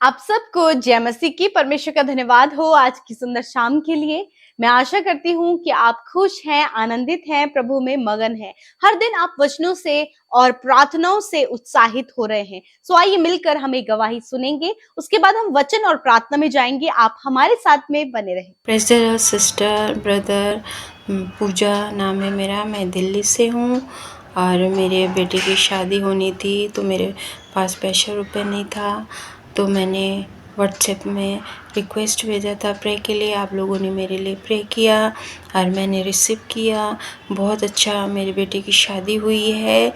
आप सबको जय मसीह की। परमेश्वर का धन्यवाद हो आज की सुंदर शाम के लिए। मैं आशा करती हूँ कि आप खुश हैं, आनंदित हैं, प्रभु में मगन हैं। हर दिन आप वचनों से और प्रार्थनाओं से उत्साहित हो रहे हैं। सो आइए मिलकर हम एक गवाही सुनेंगे, उसके बाद हम वचन और प्रार्थना में जाएंगे। आप हमारे साथ में बने रहें। Praise the Lord sister brother. Puja नाम है मेरा। मैं दिल्ली से हूँ और मेरे बेटे की शादी होनी थी तो मेरे पास पैसा रुपये नहीं था, तो मैंने व्हाट्सएप में रिक्वेस्ट भेजा था प्रे के लिए। आप लोगों ने मेरे लिए प्रे किया और मैंने रिसीव किया। बहुत अच्छा मेरे बेटे की शादी हुई है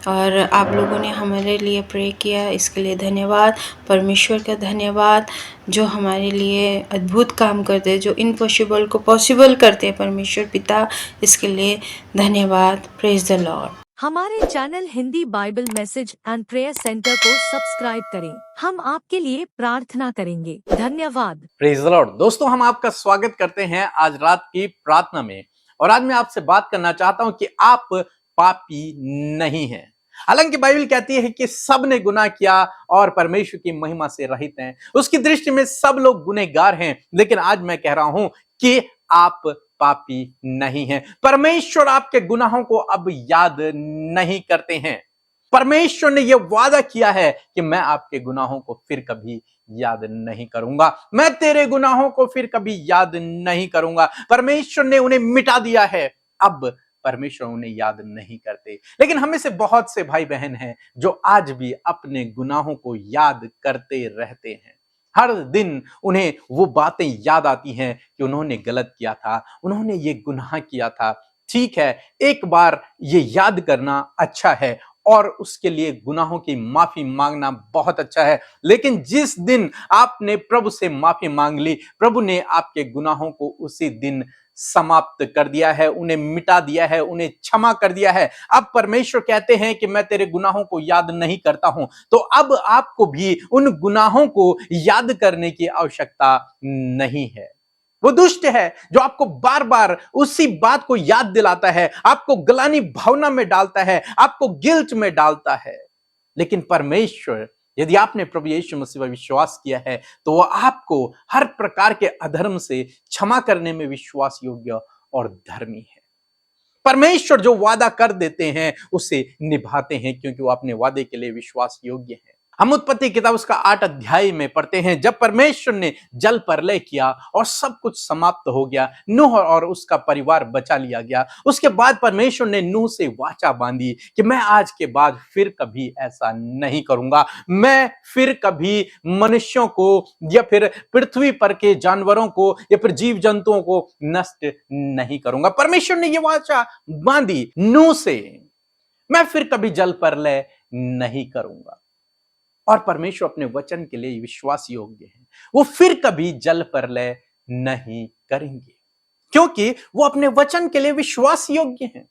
और आप लोगों ने हमारे लिए प्रे किया, इसके लिए धन्यवाद। परमेश्वर का धन्यवाद जो हमारे लिए अद्भुत काम करते हैं, जो इम्पॉसिबल को पॉसिबल करते हैं। परमेश्वर पिता, इसके लिए धन्यवाद। Praise the Lord. हमारे channel Hindi Bible message and prayer centre को सब्सक्राइब करें। हम आपके लिए प्रार्थना करेंगे। धन्यवाद। Praise the Lord. दोस्तों, हम आपका स्वागत करते हैं आज रात की प्रार्थना में। और आज मैं आपसे बात करना चाहता हूं कि आप पापी नहीं हैं। हालांकि बाइबल कहती है कि सब ने गुनाह किया और परमेश्वर की महिमा से रहित हैं। उसकी दृष्टि में सब लोग गुनहगार हैं, लेकिन आज मैं कह रहा हूं कि आप पापी नहीं हैं। परमेश्वर आपके गुनाहों को अब याद नहीं करते हैं। परमेश्वर ने यह वादा किया है कि मैं आपके गुनाहों को फिर कभी याद नहीं करूंगा। मैं तेरे गुनाहों को फिर कभी याद नहीं करूंगा। परमेश्वर ने उन्हें मिटा दिया है। अब परमेश्वर उन्हें याद नहीं करते। लेकिन हमें से बहुत से भाई बहन हैं जो आज भी अपने गुनाहों को याद करते रहते हैं। हर दिन उन्हें वो बातें याद आती हैं कि उन्होंने गलत किया था, उन्होंने ये गुनाह किया था। ठीक है, एक बार ये याद करना अच्छा है और उसके लिए गुनाहों की माफी मांगना बहुत अच्छा है, लेकिन जिस दिन आपने प्रभु से माफी मांग ली, प्रभु ने आपके गुनाहों को उसी दिन समाप्त कर दिया है, उन्हें मिटा दिया है, उन्हें क्षमा कर दिया है। अब परमेश्वर कहते हैं कि मैं तेरे गुनाहों को याद नहीं करता हूं। तो अब आपको भी उन गुनाहों को याद करने की आवश्यकता नहीं है। वो दुष्ट है जो आपको बार बार उसी बात को याद दिलाता है, आपको गलानी भावना में डालता है, आपको गिल्ट में डालता है। लेकिन परमेश्वर, यदि आपने प्रभु यीशु मसीह पर विश्वास किया है, तो वो आपको हर प्रकार के अधर्म से क्षमा करने में विश्वास योग्य और धर्मी है। परमेश्वर जो वादा कर देते हैं उसे निभाते हैं, क्योंकि वो अपने वादे के लिए विश्वास योग्य है। हम उत्पत्ति किताब उसका 8 अध्याय में पढ़ते हैं, जब परमेश्वर ने जल प्रलय किया और सब कुछ समाप्त हो गया, नूह और उसका परिवार बचा लिया गया। उसके बाद परमेश्वर ने नूह से वाचा बांधी कि मैं आज के बाद फिर कभी ऐसा नहीं करूंगा। मैं फिर कभी मनुष्यों को या फिर पृथ्वी पर के जानवरों को या फिर जीव जंतुओं को नष्ट नहीं करूंगा। परमेश्वर ने यह वाचा बांधी नूह से, मैं फिर कभी जल प्रलय नहीं करूंगा। और परमेश्वर अपने वचन के लिए विश्वास योग्य है, वो फिर कभी जल प्रलय नहीं करेंगे, क्योंकि वो अपने वचन के लिए विश्वास योग्य हैं।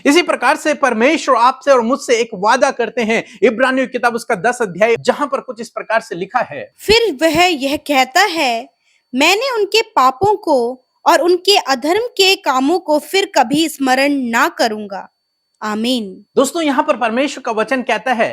इसी प्रकार से परमेश्वर आपसे और मुझसे एक वादा करते हैं। इब्रानियों की किताब उसका 10 अध्याय, जहां पर कुछ इस प्रकार से लिखा है, फिर वह यह कहता है, मैंने उनके पापों को और उनके अधर्म के कामों को फिर कभी स्मरण ना करूंगा। आमीन। दोस्तों, यहां पर परमेश्वर का वचन कहता है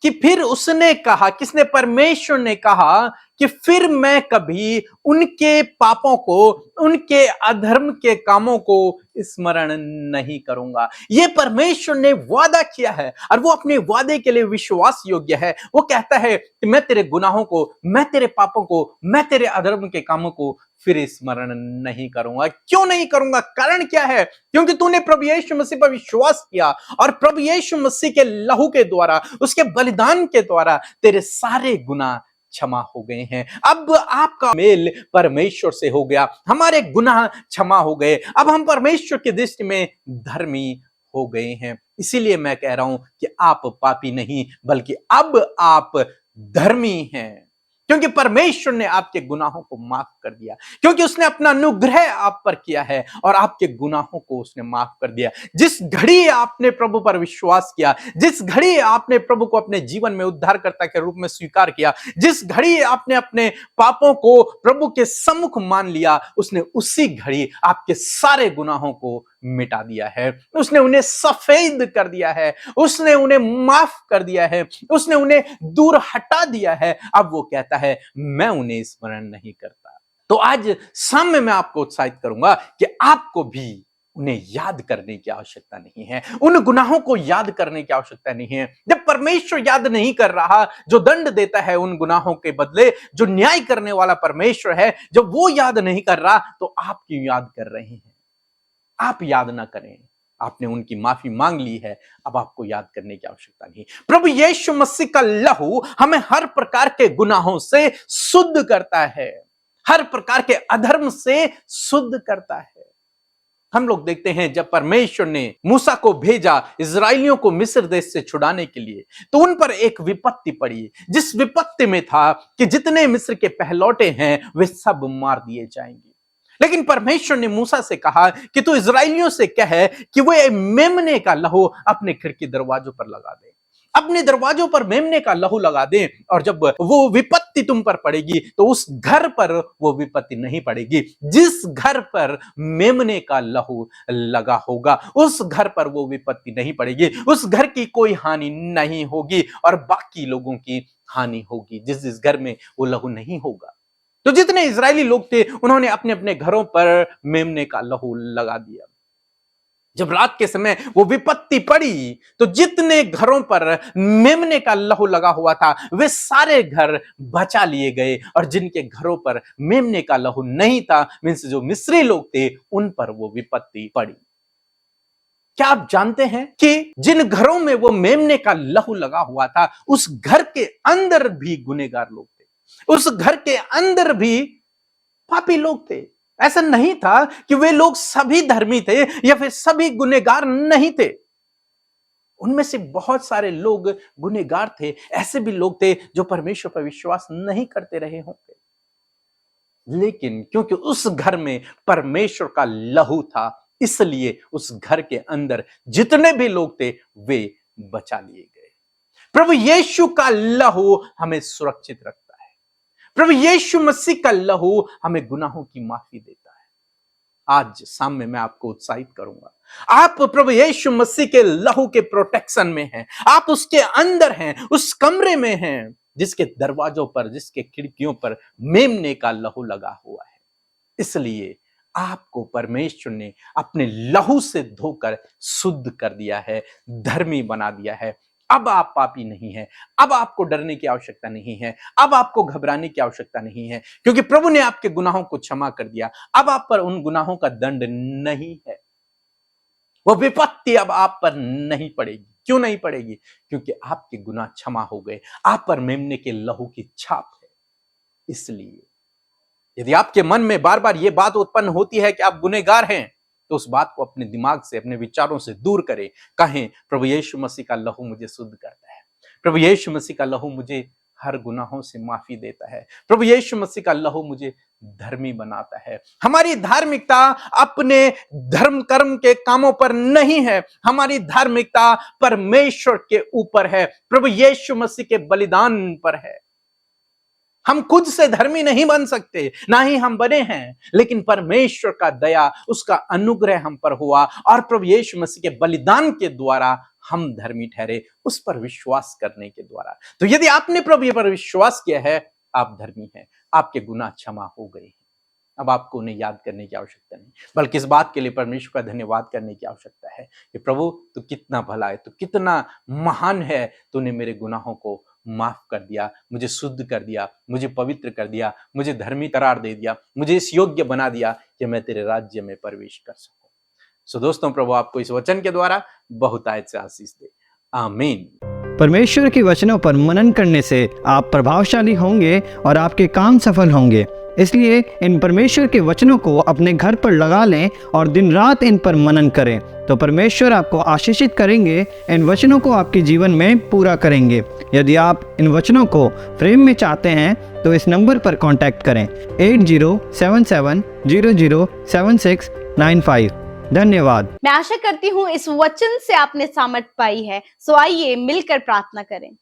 कि फिर उसने कहा, किसने? परमेश्वर ने कहा कि फिर मैं कभी उनके पापों को, उनके अधर्म के कामों को स्मरण नहीं करूंगा। यह परमेश्वर ने वादा किया है और वो अपने वादे के लिए विश्वास योग्य है। वो कहता है कि मैं तेरे गुनाहों को, मैं तेरे पापों को, मैं तेरे अधर्म के कामों को फिर स्मरण नहीं करूंगा। क्यों नहीं करूंगा? कारण क्या है? क्योंकि तूने प्रभु यीशु मसीह पर विश्वास किया और प्रभु यीशु मसीह के लहू के द्वारा, उसके बलिदान के द्वारा तेरे सारे गुनाह क्षमा हो गए हैं। अब आपका मेल परमेश्वर से हो गया, हमारे गुनाह क्षमा हो गए। अब हम परमेश्वर की दृष्टि में धर्मी हो गए हैं। इसीलिए मैं कह रहा हूं कि आप पापी नहीं, बल्कि अब आप धर्मी हैं, क्योंकि परमेश्वर ने आपके गुनाहों को माफ कर दिया, क्योंकि उसने अपना अनुग्रह आप पर किया है और आपके गुनाहों को उसने माफ कर दिया। जिस घड़ी आपने प्रभु पर विश्वास किया, जिस घड़ी आपने प्रभु को अपने जीवन में उद्धारकर्ता के रूप में स्वीकार किया, जिस घड़ी आपने अपने पापों को प्रभु के सम्मुख मान लिया, उसने उसी घड़ी आपके सारे गुनाहों को मिटा दिया है, उसने उन्हें सफेद कर दिया है, उसने उन्हें माफ कर दिया है, उसने उन्हें दूर हटा दिया है। अब वो कहता है मैं उन्हें स्मरण नहीं करता। तो आज शाम में मैं आपको उत्साहित करूंगा कि आपको भी उन्हें याद करने की आवश्यकता नहीं है, उन गुनाहों को याद करने की आवश्यकता नहीं है। जब परमेश्वर याद नहीं कर रहा, जो दंड देता है उन गुनाहों के बदले, जो न्याय करने वाला परमेश्वर है, जब वो याद नहीं कर रहा, तो आप क्यों याद कर रहे हैं? आप याद ना करें, आपने उनकी माफी मांग ली है, अब आपको याद करने की आवश्यकता नहीं। प्रभु यीशु मसीह का लहू हमें हर प्रकार के गुनाहों से शुद्ध करता है, हर प्रकार के अधर्म से शुद्ध करता है। हम लोग देखते हैं जब परमेश्वर ने मूसा को भेजा इजराइलियों को मिस्र देश से छुड़ाने के लिए, तो उन पर एक विपत्ति पड़ी, जिस विपत्ति में था कि जितने मिस्र के पहलौटे हैं वे सब मार दिए जाएंगे। लेकिन परमेश्वर ने मूसा से कहा कि तू इजराइलियों से कहे कि वे मेमने का लहू अपने खिड़की दरवाजों पर लगा दे, अपने दरवाजों पर मेमने का लहू लगा दे, और जब वो विपत्ति तुम पर पड़ेगी तो उस घर पर वो विपत्ति नहीं पड़ेगी। जिस घर पर मेमने का लहू लगा होगा उस घर पर वो विपत्ति नहीं पड़ेगी, उस घर की कोई हानि नहीं होगी, और बाकी लोगों की हानि होगी जिस जिस घर में वो लहू नहीं होगा। तो जितने इजरायली लोग थे उन्होंने अपने अपने घरों पर मेमने का लहू लगा दिया। जब रात के समय वो विपत्ति पड़ी तो जितने घरों पर मेमने का लहू लगा हुआ था वे सारे घर बचा लिए गए, और जिनके घरों पर मेमने का लहू नहीं था, मींस जो मिस्री लोग थे, उन पर वो विपत्ति पड़ी। क्या आप जानते हैं कि जिन घरों में वो मेमने का लहू लगा हुआ था उस घर के अंदर भी गुनहगार लोग थे, उस घर के अंदर भी पापी लोग थे। ऐसा नहीं था कि वे लोग सभी धर्मी थे या फिर सभी गुनहगार नहीं थे। उनमें से बहुत सारे लोग गुनहगार थे, ऐसे भी लोग थे जो परमेश्वर पर विश्वास नहीं करते रहे होंगे, लेकिन क्योंकि उस घर में परमेश्वर का लहू था, इसलिए उस घर के अंदर जितने भी लोग थे वे बचा लिए गए। प्रभु यीशु का लहू हमें सुरक्षित रखता है, प्रभु यीशु मसीह का लहू हमें गुनाहों की माफी देता है। आज शाम में मैं आपको उत्साहित करूंगा, आप प्रभु यीशु मसीह के लहू के प्रोटेक्शन में हैं, आप उसके अंदर हैं, उस कमरे में हैं जिसके दरवाजों पर, जिसके खिड़कियों पर मेमने का लहू लगा हुआ है। इसलिए आपको परमेश्वर ने अपने लहू से धोकर शुद्ध कर दिया है, धर्मी बना दिया है। अब आप पापी नहीं हैं, अब आपको डरने की आवश्यकता नहीं है, अब आपको घबराने की आवश्यकता नहीं है, क्योंकि प्रभु ने आपके गुनाहों को क्षमा कर दिया। अब आप पर उन गुनाहों का दंड नहीं है, वो विपत्ति अब आप पर नहीं पड़ेगी। क्यों नहीं पड़ेगी? क्योंकि आपके गुनाह क्षमा हो गए, आप पर मेमने के लहू की छाप है। इसलिए यदि आपके मन में बार बार ये बात उत्पन्न होती है कि आप गुनहगार हैं, तो उस बात को अपने दिमाग से, अपने विचारों से दूर करें। कहें प्रभु यीशु मसीह का लहू मुझे शुद्ध करता है, प्रभु यीशु मसीह का लहू मुझे हर गुनाहों से माफी देता है, प्रभु यीशु मसीह का लहू मुझे धर्मी बनाता है। हमारी धार्मिकता अपने धर्म कर्म के कामों पर नहीं है, हमारी धार्मिकता परमेश्वर के ऊपर है, प्रभु यीशु मसीह के बलिदान पर है। हम खुद से धर्मी नहीं बन सकते, ना ही हम बने हैं, लेकिन परमेश्वर का दया, उसका अनुग्रह हम पर हुआ, और प्रभु यीशु मसीह के बलिदान के द्वारा हम धर्मी ठहरे, उस पर विश्वास करने के द्वारा। तो यदि आपने प्रभु पर विश्वास किया है, आप धर्मी हैं, आपके गुनाह क्षमा हो गए हैं। अब आपको उन्हें याद करने की आवश्यकता नहीं, बल्कि इस बात के लिए परमेश्वर का धन्यवाद करने की आवश्यकता है कि प्रभु तू कितना भला है, तू कितना महान है, तूने मेरे गुनाहों को माफ कर दिया, मुझे शुद्ध कर दिया, मुझे पवित्र कर दिया, मुझे धर्मी करार दे दिया, मुझे इस योग्य बना दिया कि मैं तेरे राज्य में प्रवेश कर सकूं। सो दोस्तों, प्रभु आपको इस वचन के द्वारा बहुतायत से आशीष दे। आमीन। परमेश्वर के वचनों पर मनन करने से आप प्रभावशाली होंगे और आपके काम सफल होंगे। इसलिए इन परमेश्वर के वचनों को अपने घर पर लगा लें और दिन रात इन पर मनन करें, तो परमेश्वर आपको आशीषित करेंगे, इन वचनों को आपके जीवन में पूरा करेंगे। यदि आप इन वचनों को फ्रेम में चाहते हैं तो इस नंबर पर कांटेक्ट करें 8077007695। धन्यवाद। मैं आशा करती हूँ इस वचन से आपने सामर्थ पाई है। सो आइए मिलकर प्रार्थना करें।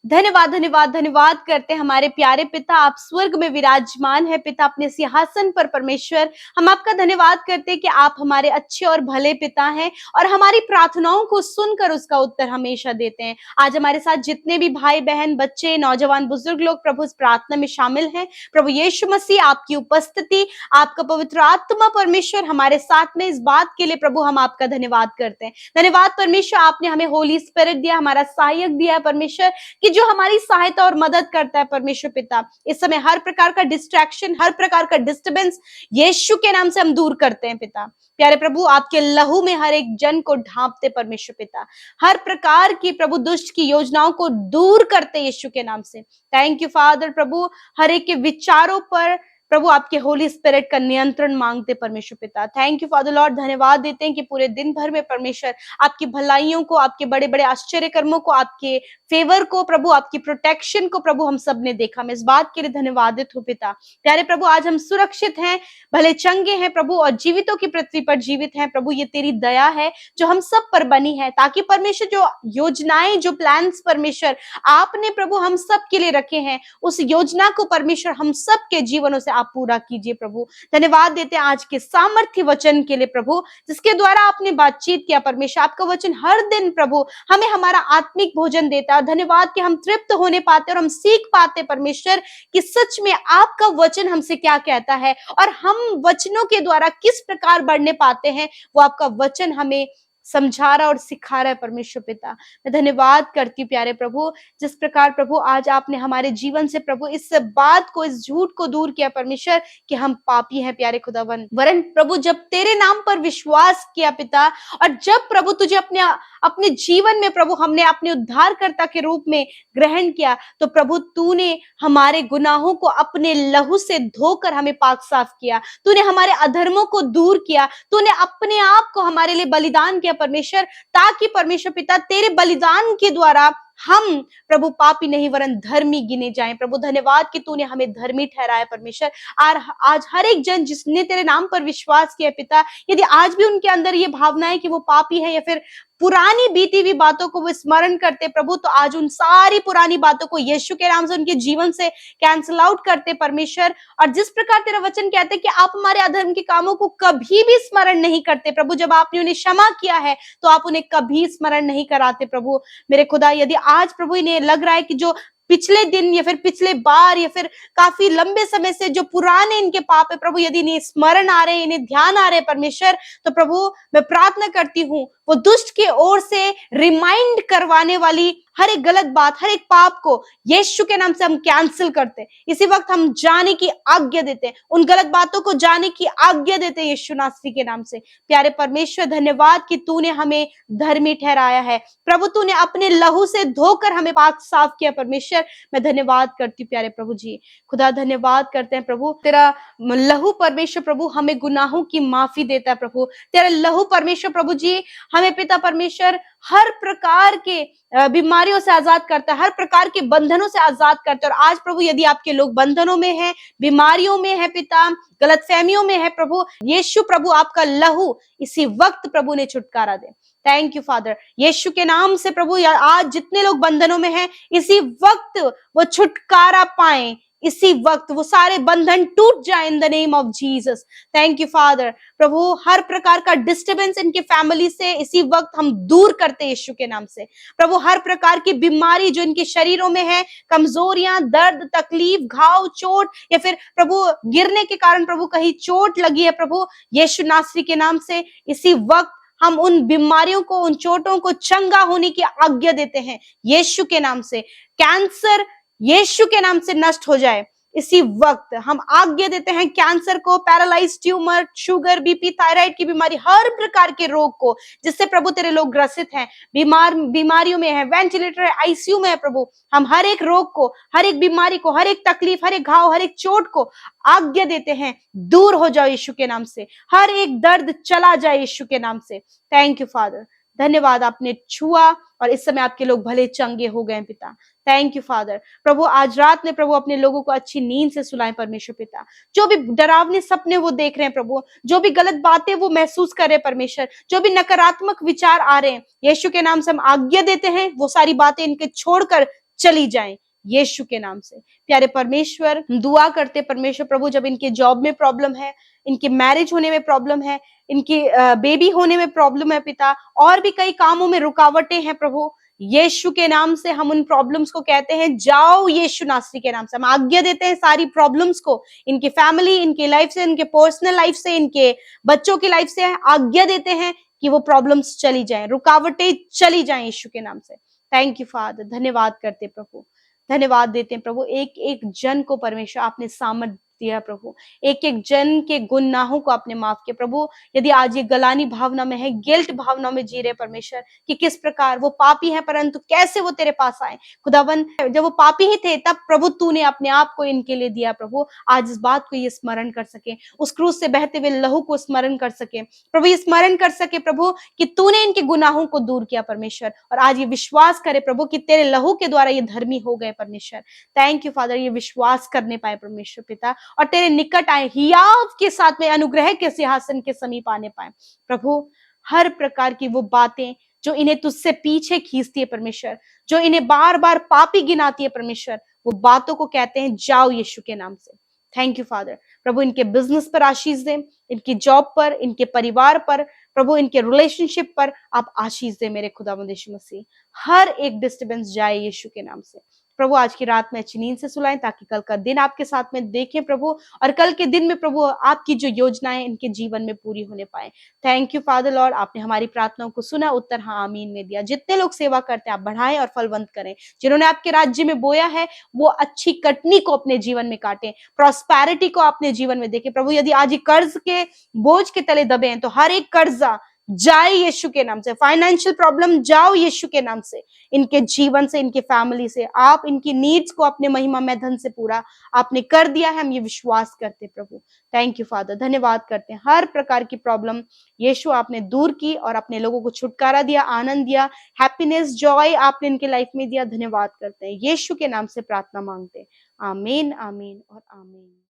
धन्यवाद धन्यवाद धन्यवाद करते हैं हमारे प्यारे पिता, आप स्वर्ग में विराजमान है पिता अपने सिंहासन पर परमेश्वर। हम आपका धन्यवाद करते हैं कि आप हमारे अच्छे और भले पिता हैं और हमारी प्रार्थनाओं को सुनकर उसका उत्तर हमेशा देते हैं। आज हमारे साथ जितने भी भाई बहन बच्चे नौजवान बुजुर्ग लोग प्रभु इस प्रार्थना में शामिल हैं, प्रभु यीशु मसीह आपकी उपस्थिति, आपका पवित्र आत्मा परमेश्वर हमारे साथ में, इस बात के लिए प्रभु हम आपका धन्यवाद करते हैं। धन्यवाद परमेश्वर, आपने हमें होली स्पिरिट दिया, हमारा सहायक दिया है परमेश्वर, कि जो हमारी सहायता और मदद करता है परमेश्वर पिता। इस समय हर प्रकार का डिस्ट्रैक्शन, हर प्रकार का डिस्टर्बेंस यीशु के नाम से हम दूर करते हैं पिता। प्यारे प्रभु, आपके लहू में हर एक जन को ढांपते परमेश्वर पिता, हर प्रकार की प्रभु दुष्ट की योजनाओं को दूर करते यीशु के नाम से। थैंक यू फादर प्रभु, हर एक के विचारों पर प्रभु आपके होली स्पिरिट का नियंत्रण मांगते परमेश्वर पिता। थैंक यू फादर लॉर्ड, धन्यवाद देते हैं कि पूरे दिन भर में परमेश्वर आपकी भलाइयों को, आपके बड़े बड़े आश्चर्य कर्मों को, आपके फेवर को प्रभु, आपकी प्रोटेक्शन को प्रभु हम सब ने देखा। मैं इस बात के लिए धन्यवादित हूँ पिता। प्यारे प्रभु, आज हम सुरक्षित हैं, भले चंगे हैं प्रभु, और जीवितों की पृथ्वी पर जीवित हैं प्रभु। ये तेरी दया है जो हम सब पर बनी है, ताकि परमेश्वर जो योजनाएं, जो प्लान्स परमेश्वर आपने प्रभु हम सब के लिए रखे हैं, उस योजना को परमेश्वर हम सब के जीवनों से आप पूरा कीजिए प्रभु। धन्यवाद देते हैं आज के सामर्थ्य वचन के लिए प्रभु, जिसके द्वारा आपने बातचीत किया परमेश्वर। आपका वचन हर दिन प्रभु हमें हमारा आत्मिक भोजन देता है। धन्यवाद कि हम तृप्त होने पाते और हम सीख पाते परमेश्वर कि सच में आपका वचन हमसे क्या कहता है और हम वचनों के द्वारा किस प्रकार बढ़ने पाते हैं, वो आपका वचन हमें समझा रहा और सिखा रहा है परमेश्वर पिता। मैं धन्यवाद करती हूँ प्यारे प्रभु, जिस प्रकार प्रभु आज आपने हमारे जीवन से प्रभु इस बात को, इस झूठ को दूर किया परमेश्वर कि हम पापी हैं प्यारे खुदावन। वरन प्रभु जब तेरे नाम पर विश्वास किया पिता, और जब प्रभु तुझे अपने जीवन में प्रभु हमने अपने उद्धारकर्ता के रूप में ग्रहण किया, तो प्रभु तूने हमारे गुनाहों को अपने लहू से धोकर हमें पाक साफ किया। तूने हमारे अधर्मों को दूर किया। तूने अपने आप को हमारे लिए बलिदान किया परमेश्वर, ताकि परमेश्वर पिता तेरे बलिदान के द्वारा हम प्रभु पापी नहीं वरन धर्मी गिने जाएं। प्रभु धन्यवाद कि तूने हमें धर्मी ठहराया परमेश्वर। और आज हर एक जन जिसने तेरे नाम पर विश्वास किया पिता, यदि आज भी उनके अंदर ये भावना है कि वो पापी है या फिर पुरानी बीती हुई बातों को वो स्मरण करते प्रभु, तो आज उन सारी पुरानी बातों को यीशु के नाम से उनके जीवन से कैंसल आउट करते परमेश्वर। और जिस प्रकार तेरा वचन कहते कि आप हमारे अधर्म के कामों को कभी भी स्मरण नहीं करते प्रभु, जब आपने उन्हें क्षमा किया है तो आप उन्हें कभी स्मरण नहीं कराते प्रभु। मेरे खुदा, यदि आज प्रभु इन्हें लग रहा है कि जो पिछले दिन या फिर पिछले बार या फिर काफी लंबे समय से जो पुराने इनके पाप है प्रभु, यदि इन्हें स्मरण आ रहे हैं, इन्हें ध्यान आ रहे हैं परमेश्वर, तो प्रभु मैं प्रार्थना करती हूँ वो दुष्ट के ओर से रिमाइंड करवाने वाली हर एक गलत बात, हर एक पाप को यीशु के नाम से हम कैंसिल करते। इसी वक्त हम जाने की आज्ञा देते, उन गलत बातों को जाने की आज्ञा देते यीशु नासरी के नाम से। प्यारे परमेश्वर, धन्यवाद कि तूने हमें धर्मी ठहराया है प्रभु, तूने अपने लहू से धोकर हमें पाक साफ किया परमेश्वर। मैं धन्यवाद करती हूँ प्यारे प्रभु जी। खुदा धन्यवाद करते हैं प्रभु, तेरा लहू परमेश्वर प्रभु हमें गुनाहों की माफी देता है प्रभु। तेरा लहू परमेश्वर प्रभु जी हमें पिता परमेश्वर हर प्रकार के बीमारियों से आजाद करता है, हर प्रकार के बंधनों से आजाद करता है। और आज प्रभु यदि आपके लोग बंधनों में हैं, बीमारियों में है पिता, गलतफहमियों में है प्रभु, यीशु प्रभु आपका लहू इसी वक्त प्रभु ने छुटकारा दे। थैंक यू फादर, यीशु के नाम से प्रभु आज जितने लोग बंधनों में हैं, इसी वक्त वो छुटकारा पाएं, इसी वक्त वो सारे बंधन टूट जाए in the name of Jesus. Thank you father प्रभु, हर प्रकार का डिस्टर्बेंस इनके फैमिली से इसी वक्त हम दूर करते हैं यीशु के नाम से प्रभु। हर प्रकार की बीमारी जो इनके शरीरों में है, कमजोरियां, दर्द, तकलीफ, घाव, चोट या फिर प्रभु गिरने के कारण प्रभु कहीं चोट लगी है प्रभु, यीशु नासरी के नाम से इसी वक्त हम उन बीमारियों को, उन चोटों को चंगा होने की आज्ञा देते हैं यीशु के नाम से। कैंसर यीशु के नाम से नष्ट हो जाए इसी वक्त हम आज्ञा देते हैं। कैंसर को, paralyse tumour, sugar, BP, thyroid की बीमारी, हर प्रकार के रोग को जिससे प्रभु तेरे लोग ग्रसित हैं, बीमारियों में है, वेंटिलेटर है, आईसीयू में है प्रभु, हम हर एक रोग को, हर एक बीमारी को, हर एक तकलीफ, हर एक घाव, हर एक चोट को आज्ञा देते हैं दूर हो जाओ यीशु के नाम से। हर एक दर्द चला जाए यीशु के नाम से। थैंक यू फादर, धन्यवाद आपने छुआ और इस समय आपके लोग भले चंगे हो गए पिता। थैंक यू फादर प्रभु, आज रात में प्रभु अपने लोगों को अच्छी नींद से सुलाएं परमेश्वर पिता। जो भी डरावने सपने वो देख रहे हैं प्रभु, जो भी गलत बातें वो महसूस कर रहे हैं परमेश्वर, जो भी नकारात्मक विचार आ रहे हैं, यीशु के नाम से हम आज्ञा देते हैं वो सारी बातें इनके छोड़कर चली जाएं यीशु के नाम से। प्यारे परमेश्वर, हम दुआ करते परमेश्वर प्रभु, जब इनके जॉब में प्रॉब्लम है, इनके मैरिज होने में प्रॉब्लम है, इनकी बेबी होने में प्रॉब्लम है पिता, और भी कई कामों में रुकावटें हैं प्रभु, यीशु के नाम से हम उन प्रॉब्लम्स को कहते हैं जाओ यीशु नासरी के नाम से। हम आज्ञा देते हैं सारी प्रॉब्लम्स को, इनकी फैमिली, इनकी लाइफ से, इनके पर्सनल लाइफ से, इनके बच्चों की लाइफ से आज्ञा देते हैं कि वो प्रॉब्लम्स चली जाएं, रुकावटें चली जाएं यीशु के नाम से। थैंक यू फादर, धन्यवाद करते प्रभु, धन्यवाद देते हैं प्रभु। एक एक जन को परमेश्वर आपने सामर्थ दिया प्रभु, एक एक जन के गुनाहों को आपने माफ किया प्रभु। यदि आज ये गलानी भावना में है, गिल्ट भावना में जी रहे परमेश्वर कि किस प्रकार वो पापी है परंतु कैसे वो तेरे पास आए खुदावन, जब वो पापी ही थे तब प्रभु तूने अपने आप को इनके लिए दिया प्रभु। आज इस बात को ये स्मरण कर सके, उस क्रूस से बहते हुए लहू को स्मरण कर सके प्रभु, ये स्मरण कर सके प्रभु कि तूने इनके गुनाहों को दूर किया परमेश्वर, और आज ये विश्वास करे प्रभु कि तेरे लहू के द्वारा ये धर्मी हो गए परमेश्वर। थैंक यू फादर, ये विश्वास करने पाए परमेश्वर पिता, और तेरे निकट आए, हियाव के साथ में अनुग्रह के सिंहासन के समीप आने पाए प्रभु। हर प्रकार की वो बातें जो इन्हें तुझसे पीछे खींचती है परमेश्वर, जो इन्हें बार बार पापी गिनाती है परमेश्वर, वो बातों को कहते हैं जाओ यीशु के नाम से। थैंक यू फादर प्रभु, इनके बिजनेस पर आशीष दे, इनकी जॉब पर, इनके परिवार पर प्रभु, इनके रिलेशनशिप पर आप आशीष दे मेरे खुदावंद यीशु मसीह। हर एक डिस्टर्बेंस जाए यीशु के नाम से प्रभु। आज की रात में अच्छी नींद से सुलाएं ताकि कल का दिन आपके साथ में देखें प्रभु, और कल के दिन में प्रभु आपकी जो योजनाएं इनके जीवन में पूरी होने पाए। थैंक यू फादर लॉर्ड, आपने हमारी प्रार्थनाओं को सुना, उत्तर हाँ आमीन में दिया। जितने लोग सेवा करते हैं आप बढ़ाएं और फलवंत करें, जिन्होंने आपके राज्य में बोया है वो अच्छी कटनी को अपने जीवन में काटें, प्रॉस्पेरिटी को अपने जीवन में देखें प्रभु। यदि आज कर्ज के बोझ के तले दबे हैं तो हर एक कर्जा जाए यीशु के नाम से, फाइनेंशियल प्रॉब्लम जाओ यीशु के नाम से, इनके जीवन से, इनके फैमिली से। आप इनकी नीड्स को अपने महिमा में धन से पूरा आपने कर दिया है, हम ये विश्वास करते प्रभु। थैंक यू फादर, धन्यवाद करते हैं। हर प्रकार की प्रॉब्लम यीशु आपने दूर की और अपने लोगों को छुटकारा दिया, आनंद दिया, हैप्पीनेस, जॉय आपने इनके लाइफ में दिया। धन्यवाद करते हैं, यीशु के नाम से प्रार्थना मांगते हैं, आमीन आमीन और आमीन।